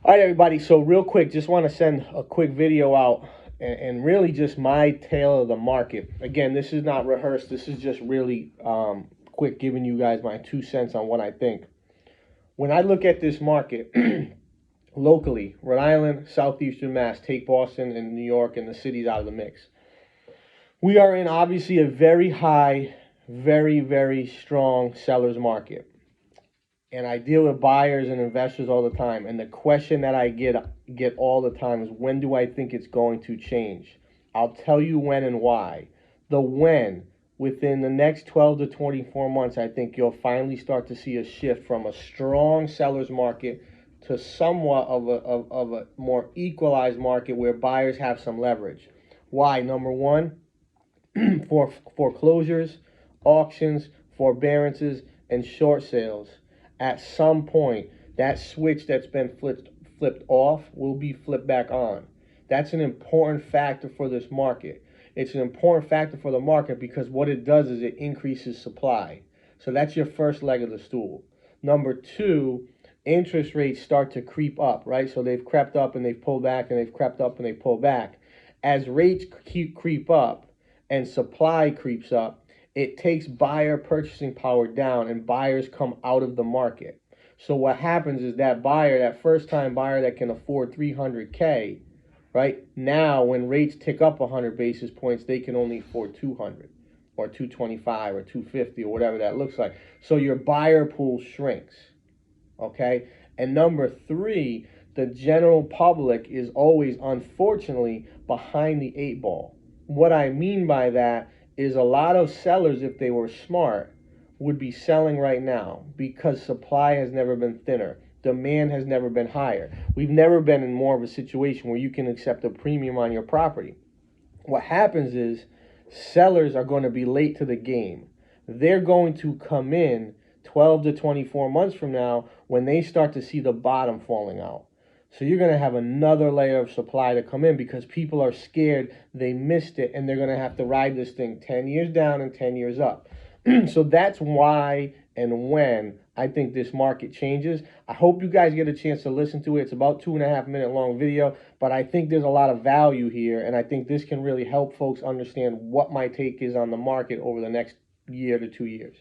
All right, everybody. So real quick, just want to send a quick video out and really just my tale of the market. Again, this is not rehearsed. This is just really quick giving you guys my 2 cents on what I think. When I look at this market locally, Rhode Island, Southeastern Mass, take Boston and New York and the cities out of the mix. We are in obviously a very high, very, very strong seller's market. And I deal with buyers and investors all the time. And the question that I get all the time is, when do I think it's going to change? I'll tell you when and why. The when, within the next 12 to 24 months, I think you'll finally start to see a shift from a strong seller's market to somewhat of a more equalized market where buyers have some leverage. Why? Number one, for foreclosures, auctions, forbearances, and short sales. At some point, that switch that's been flipped off will be flipped back on. That's an important factor for this market. It's an important factor for the market because what it does is it increases supply. So that's your first leg of the stool. Number two, interest rates start to creep up, right? So they've crept up and they've pulled back and they've crept up and they pull back. As rates creep up and supply creeps up, it takes buyer purchasing power down and buyers come out of the market. So what happens is that buyer, that first time buyer that can afford 300K, right? Now when rates tick up 100 basis points, they can only afford 200 or 225 or 250 or whatever that looks like. So your buyer pool shrinks. Okay? And number three, the general public is always, unfortunately, behind the eight ball. What I mean by that is a lot of sellers, if they were smart, would be selling right now because supply has never been thinner. Demand has never been higher. We've never been in more of a situation where you can accept a premium on your property. What happens is sellers are going to be late to the game. They're going to come in 12 to 24 months from now when they start to see the bottom falling out. So you're going to have another layer of supply to come in because people are scared they missed it and they're going to have to ride this thing 10 years down and 10 years up. So that's why and when I think this market changes. I hope you guys get a chance to listen to it. It's about 2.5 minute long video, but I think there's a lot of value here, and I think this can really help folks understand what my take is on the market over the next year to 2 years.